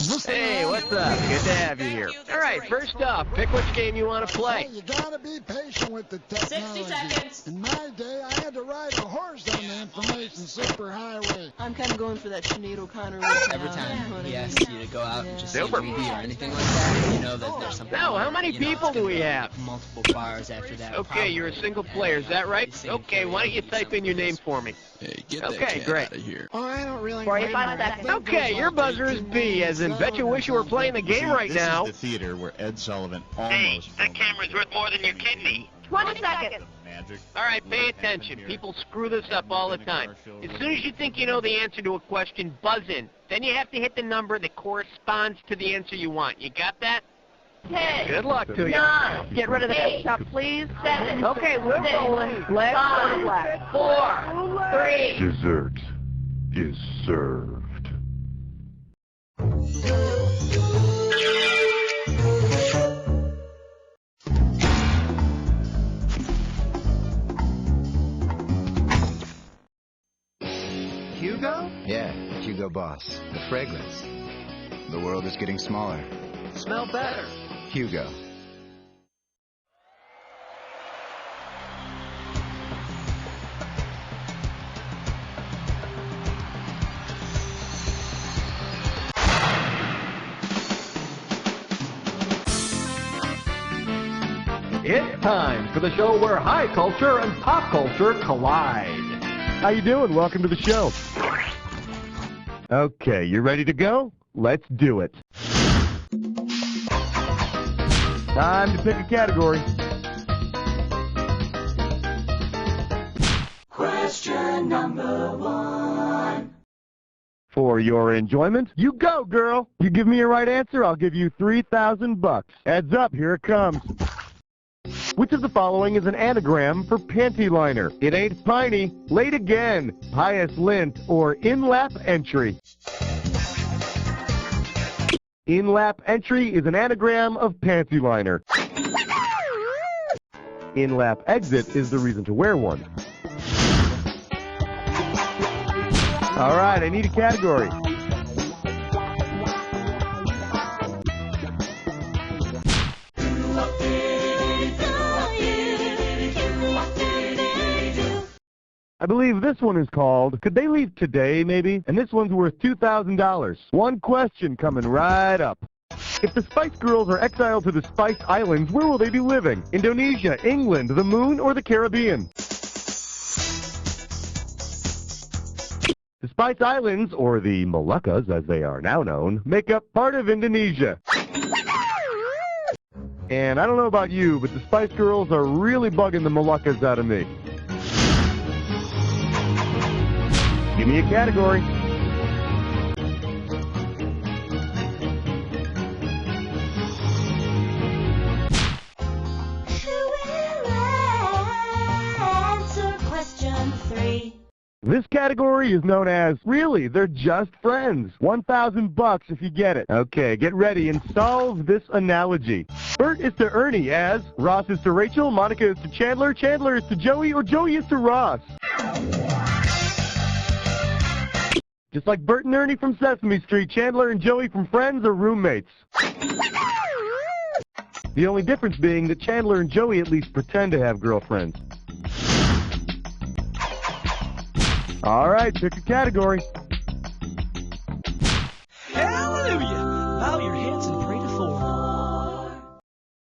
Hey, what's up? Good to have you here. All right, first off, pick which game you want to play. Well, you gotta be patient with the technology. 60 seconds. In my day, I had to ride a horse on the information superhighway. I'm kind of going for that Sinead O'Connor. Every time he asks you to go out and just see a movie or anything like that, you know that there's something. Now, how many people do we have? Multiple bars after that. Okay, you're a single player, is that right? Okay, why don't you type in your name for me? Hey, get that Okay, cat great. out of here. Oh, I don't really 45 seconds. Okay, your buzzer is B, as in bet you wish you were playing the game right now. This is the theater where Ed Sullivan almost... Hey, that camera's worth more than your kidney. 20 seconds. Magic. All right, pay attention. People screw this up all the time. As soon as you think you know the answer to a question, buzz in. Then you have to hit the number that corresponds to the answer you want. You got that? 10. Good luck to you. 9. Get rid of the desktop, please. 7. Okay, we're rolling. Left, 5, 4, 3. Dessert is served. Hugo? Yeah, Hugo Boss. The fragrance. The world is getting smaller. Smell better. Hugo. It's time for the show where high culture and pop culture collide. How you doing? Welcome to the show. Okay, you ready to go? Let's do it. Time to pick a category. Question number 1. For your enjoyment, you go, girl. You give me a right answer, I'll give you $3,000. Heads up, here it comes. Which of the following is an anagram for panty liner? It ain't piney, late again, highest lint, or in-lap entry. In-lap entry is an anagram of panty liner. In-lap exit is the reason to wear one. All right, I need a category. I believe this one is called, Could They Leave Today, maybe? And this one's worth $2,000. One question coming right up. If the Spice Girls are exiled to the Spice Islands, where will they be living? Indonesia, England, the Moon, or the Caribbean? The Spice Islands, or the Moluccas as they are now known, make up part of Indonesia. And I don't know about you, but the Spice Girls are really bugging the Moluccas out of me. Give me a category. Who will answer question 3? This category is known as, really, they're just friends. $1,000 if you get it. Okay, get ready and solve this analogy. Bert is to Ernie as Ross is to Rachel, Monica is to Chandler, Chandler is to Joey, or Joey is to Ross. Just like Bert and Ernie from Sesame Street, Chandler and Joey from Friends are roommates. The only difference being that Chandler and Joey at least pretend to have girlfriends. All right, pick a category. Hallelujah! Bow your heads and pray to Thor.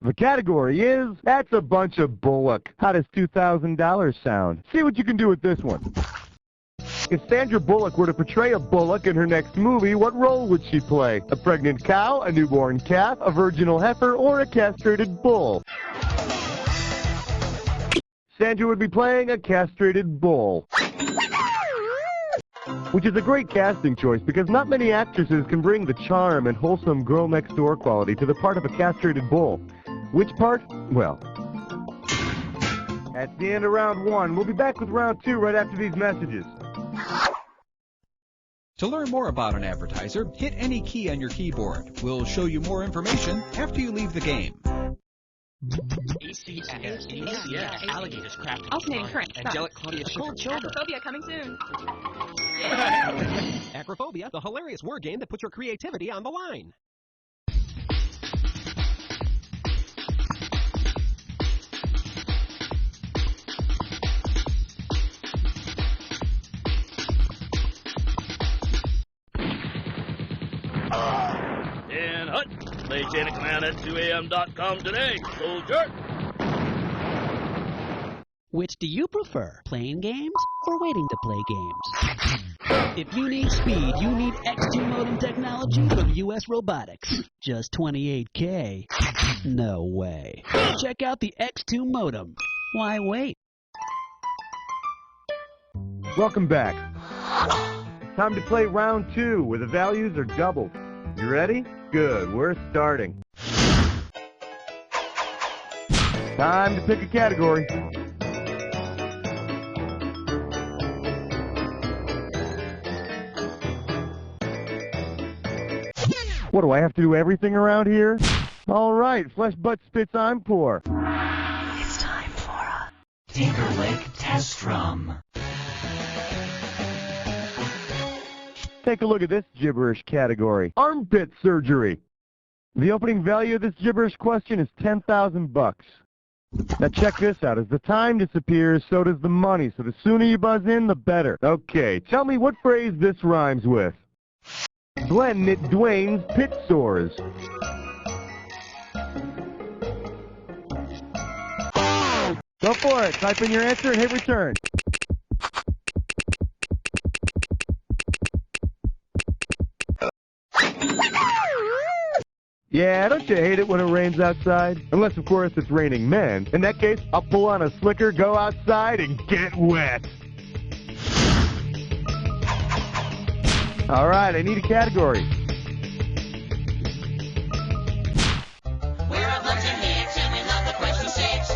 The category is, That's a Bunch of Bullock. How does $2,000 sound? See what you can do with this one. If Sandra Bullock were to portray a bullock in her next movie, what role would she play? A pregnant cow, a newborn calf, a virginal heifer, or a castrated bull? Sandra would be playing a castrated bull. Which is a great casting choice because not many actresses can bring the charm and wholesome girl-next-door quality to the part of a castrated bull. Which part? Well, that's the end of round 1. We'll be back with round 2 right after these messages. To learn more about an advertiser, hit any key on your keyboard. We'll show you more information after you leave the game. ACS. Alligators craft. Alternating current. Angelic Claudia Cold shoulder. Acrophobia coming soon. Acrophobia, the hilarious word game that puts your creativity on the line. Dan Hut. Play Chain of Command at 2am.com today, soldier. Which do you prefer, playing games or waiting to play games? If you need speed, you need X2 modem technology from US Robotics. Just 28K? No way. Check out the X2 modem. Why wait? Welcome back. Time to play round 2, where the values are doubled. You ready? Good, we're starting. Time to pick a category. What, do I have to do everything around here? All right, flesh, butt, spits, I'm poor. It's time for a Tinker Lake test drum. Take a look at this gibberish category. Armpit surgery. The opening value of this gibberish question is 10,000 bucks. Now check this out. As the time disappears, so does the money. So the sooner you buzz in, the better. Okay, tell me what phrase this rhymes with. Glenn knit Dwayne's pit sores. Go for it. Type in your answer and hit return. Yeah, don't you hate it when it rains outside? Unless, of course, it's raining men. In that case, I'll pull on a slicker, go outside, and get wet. All right, I need a category. We're a bunch of hicks and we love the question 6.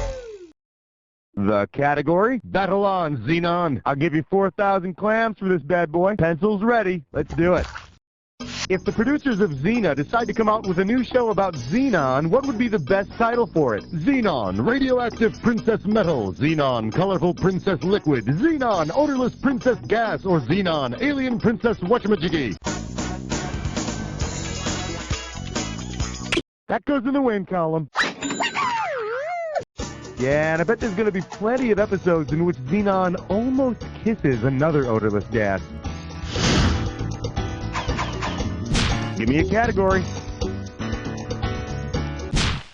The category? Battle on, Xenon. I'll give you 4,000 clams for this bad boy. Pencils ready. Let's do it. If the producers of Xena decide to come out with a new show about Xenon, what would be the best title for it? Xenon, radioactive princess metal. Xenon, colorful princess liquid. Xenon, odorless princess gas. Or Xenon, alien princess whatchamajiggy. That goes in the win column. Yeah, and I bet there's going to be plenty of episodes in which Xenon almost kisses another odorless gas. Give me a category.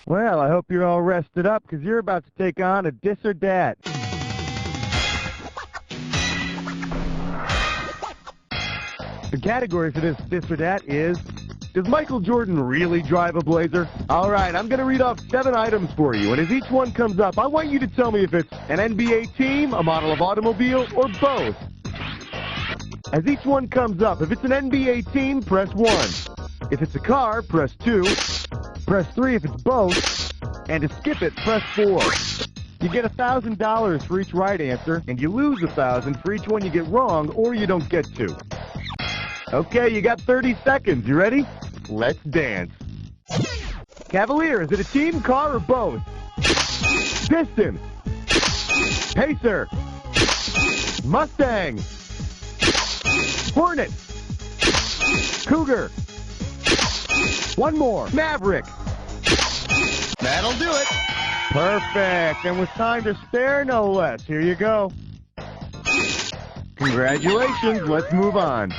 Well, I hope you're all rested up, because you're about to take on a dis or dat. The category for this dis or dat is, does Michael Jordan really drive a Blazer? All right, I'm going to read off 7 items for you, and as each one comes up, I want you to tell me if it's an NBA team, a model of automobile, or both. As each one comes up, if it's an NBA team, press 1. If it's a car, press 2. Press 3 if it's both. And to skip it, press 4. You get $1,000 for each right answer, and you lose $1,000 for each one you get wrong or you don't get to. Okay, you got 30 seconds. You ready? Let's dance. Cavalier, is it a team, car, or both? Piston. Pacer. Mustang. Hornet. Cougar. One more. Maverick. That'll do it. Perfect. And with time to spare, no less. Here you go. Congratulations. Let's move on.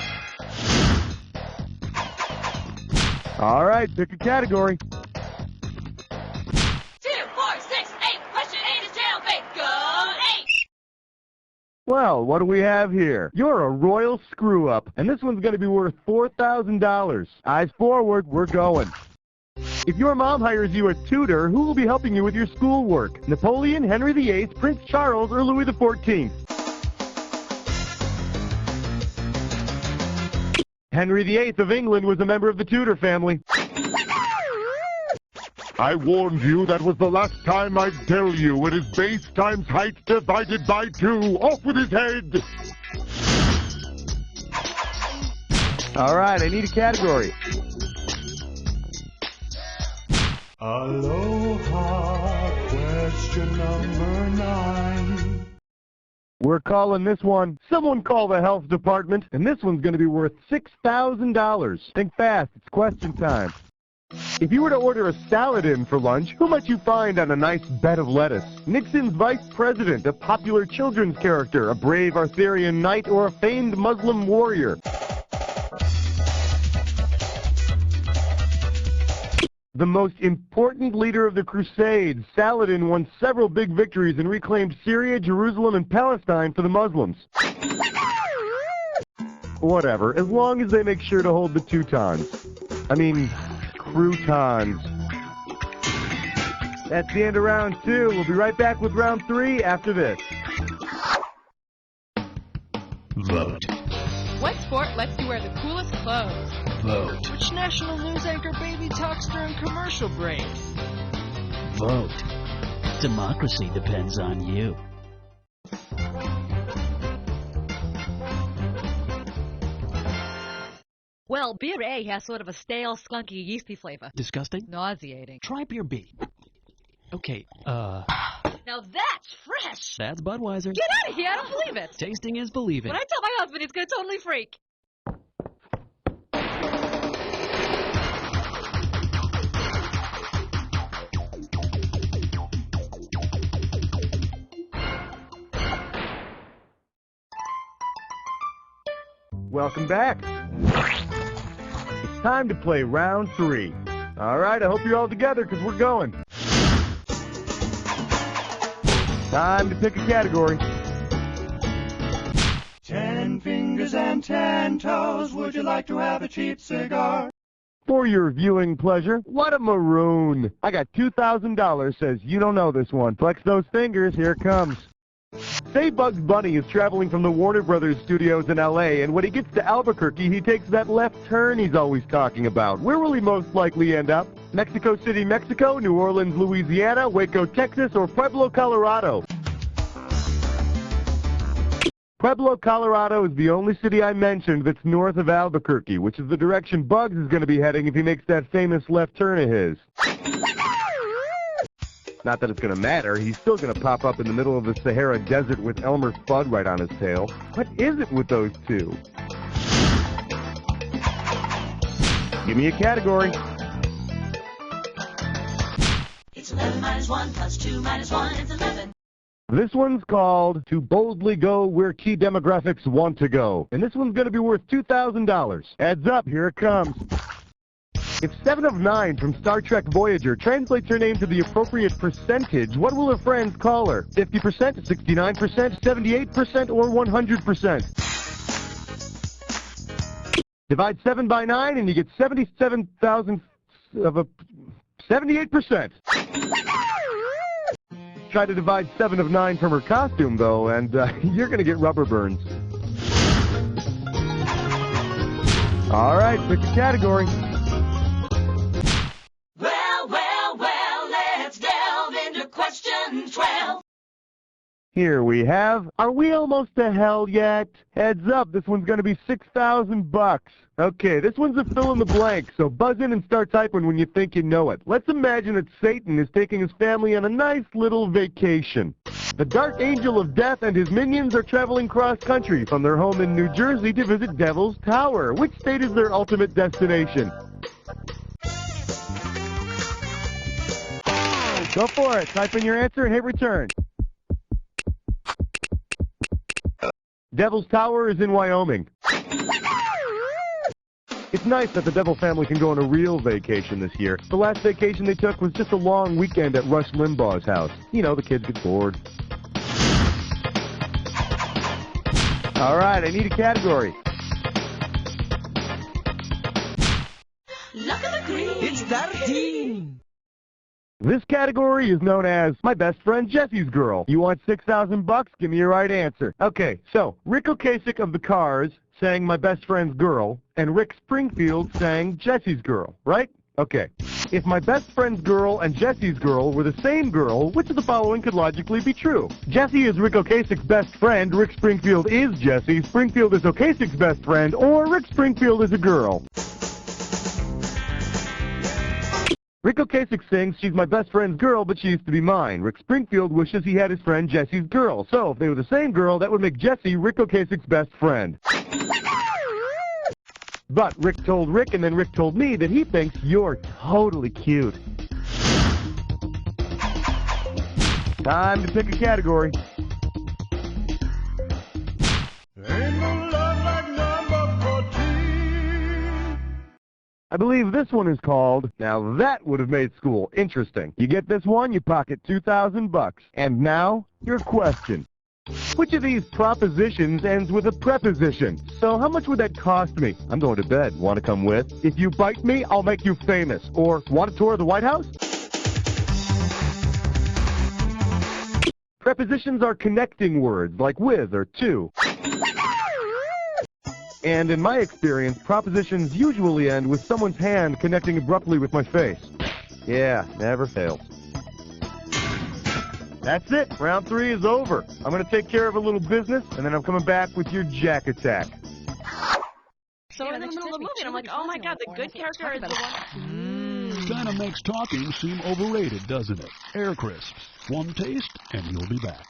All right, pick a category. 2, 4, 6, 8. Question 8 is jailbait. Go 8. Well, what do we have here? You're a royal screw-up, and this one's going to be worth $4,000. Eyes forward, we're going. If your mom hires you a tutor, who will be helping you with your schoolwork? Napoleon, Henry VIII, Prince Charles, or Louis XIV? Henry VIII of England was a member of the Tudor family. I warned you, that was the last time I'd tell you. It is base times height divided by 2. Off with his head! All right, I need a category. Aloha. Question number 9. We're calling this one, someone call the health department, and this one's going to be worth $6,000. Think fast, it's question time. If you were to order a salad in for lunch, who might you find on a nice bed of lettuce? Nixon's vice president, a popular children's character, a brave Arthurian knight, or a famed Muslim warrior? The most important leader of the Crusades, Saladin won several big victories and reclaimed Syria, Jerusalem, and Palestine for the Muslims. Whatever, as long as they make sure to hold the croutons. That's the end of round 2. We'll be right back with round 3 after this. Vote. What sport lets you wear the coolest clothes? Vote. Which national news anchor baby talks during commercial breaks? Vote. Democracy depends on you. Well, beer A has sort of a stale, skunky, yeasty flavor. Disgusting? Nauseating. Try beer B. Okay, Now that's fresh! that's Budweiser. Get out of here! I don't believe it! Tasting is believing. When I tell my husband, he's gonna totally freak. Welcome back. It's time to play round 3. All right, I hope you're all together because we're going. Time to pick a category. 10 fingers and 10 toes. Would you like to have a cheap cigar? For your viewing pleasure, what a maroon. I got $2,000 says you don't know this one. Flex those fingers, here it comes. Say Bugs Bunny is traveling from the Warner Brothers studios in L.A., and when he gets to Albuquerque, he takes that left turn he's always talking about. Where will he most likely end up? Mexico City, Mexico, New Orleans, Louisiana, Waco, Texas, or Pueblo, Colorado? Pueblo, Colorado is the only city I mentioned that's north of Albuquerque, which is the direction Bugs is going to be heading if he makes that famous left turn of his. Not that it's going to matter, he's still going to pop up in the middle of the Sahara Desert with Elmer Fudd right on his tail. What is it with those two? Give me a category. It's 11 minus 1 plus 2 minus 1 is 11. This one's called To Boldly Go Where Key Demographics Want to Go. And this one's going to be worth $2,000. Heads up, here it comes. If 7 of 9 from Star Trek Voyager translates her name to the appropriate percentage, what will her friends call her? 50%, 69%, 78%, or 100%? Divide 7 by 9 and you get 77,000 of a 78%. Try to divide 7 of 9 from her costume, though, and you're going to get rubber burns. All right, pick a category. Let's delve into question 12. Here we have, are we almost to hell yet? Heads up, this one's going to be $6,000. Okay, this one's a fill in the blank, so buzz in and start typing when you think you know it. Let's imagine that Satan is taking his family on a nice little vacation. The Dark Angel of Death and his minions are traveling cross-country from their home in New Jersey to visit Devil's Tower. Which state is their ultimate destination? Go for it. Type in your answer and hit return. Devil's Tower is in Wyoming. It's nice that the Devil family can go on a real vacation this year. The last vacation they took was just a long weekend at Rush Limbaugh's house. You know, the kids get bored. All right, I need a category. Look at the green. It's 13. This category is known as My Best Friend Jesse's Girl. You want $6,000? Give me your right answer. Okay, so Rick Ocasek of the Cars sang My Best Friend's Girl, and Rick Springfield sang Jesse's Girl, right? Okay. If My Best Friend's Girl and Jesse's Girl were the same girl, which of the following could logically be true? Jesse is Rick Ocasek's best friend, Rick Springfield is Jesse, Springfield is Ocasek's best friend, or Rick Springfield is a girl. Rick Ocasek sings, she's my best friend's girl, but she used to be mine. Rick Springfield wishes he had his friend Jesse's girl. So, if they were the same girl, that would make Jesse Rick Ocasek's best friend. But Rick told Rick, and then Rick told me that he thinks you're totally cute. Time to pick a category. I believe this one is called, now that would have made school interesting. You get this one, you pocket $2,000. And now, your question. Which of these propositions ends with a preposition? So how much would that cost me? I'm going to bed. Want to come with? If you bite me, I'll make you famous. Or, want a tour of the White House? Prepositions are connecting words, like with or to. And in my experience, propositions usually end with someone's hand connecting abruptly with my face. Yeah, never fails. That's it. Round 3 is over. I'm going to take care of a little business, and then I'm coming back with your jack attack. So in the middle of the movie, and I'm like, oh my god, the good character is the one. Kinda makes talking seem overrated, doesn't it? Air Crisps. One taste, and you'll be back.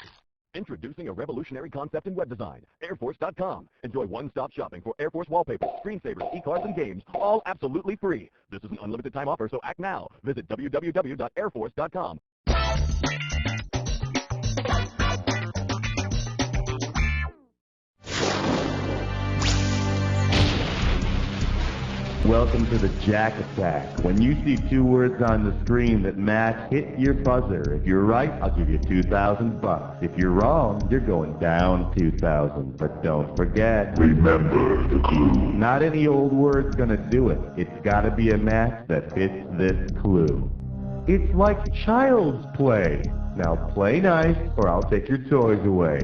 Introducing a revolutionary concept in web design, Airforce.com. Enjoy one-stop shopping for Air Force wallpaper, screensavers, e-cards, and games, all absolutely free. This is an unlimited time offer, so act now. Visit www.airforce.com. Welcome to the Jack Attack. When you see 2 words on the screen that match, hit your buzzer. If you're right, I'll give you $2,000. If you're wrong, you're going down 2,000. But don't forget, remember the clue. Not any old word's gonna do it. It's gotta be a match that fits this clue. It's like child's play. Now play nice, or I'll take your toys away.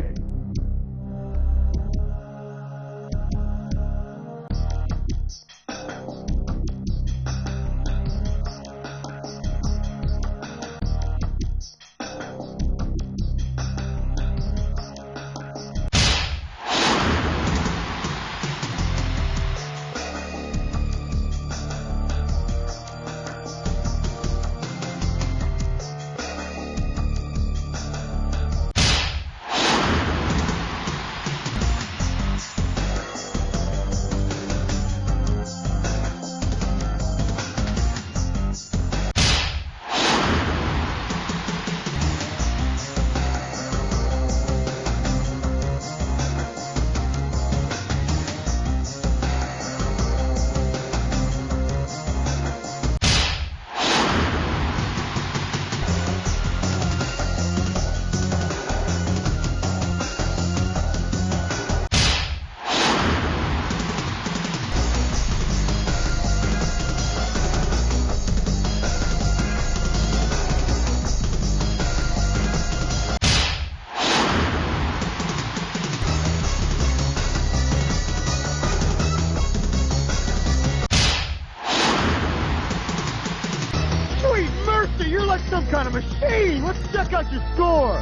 You're like some kind of machine! Let's check out your score!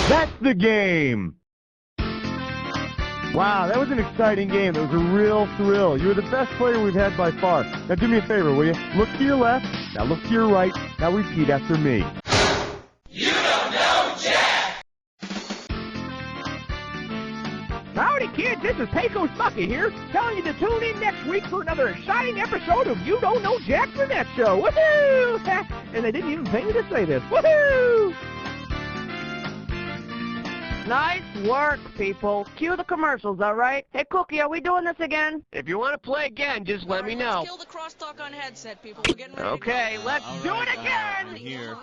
That's the game! Wow, that was an exciting game. That was a real thrill. You were the best player we've had by far. Now do me a favor, will you? Look to your left, now look to your right, now repeat after me. You don't know Jack! Howdy, kids. This is Pecos Bucky here, telling you to tune in next week for another exciting episode of You Don't Know Jack the Net Show. Woohoo! And they didn't even pay me to say this. Woohoo! Nice work, people. Cue the commercials, all right? Hey, Cookie, are we doing this again? If you want to play again, just let me know. Let's kill the crosstalk on headset, people. We're getting ready. Okay, let's do it again! Here.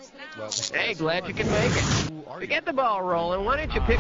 Hey, glad you can make it. To get the ball rolling, why don't you pick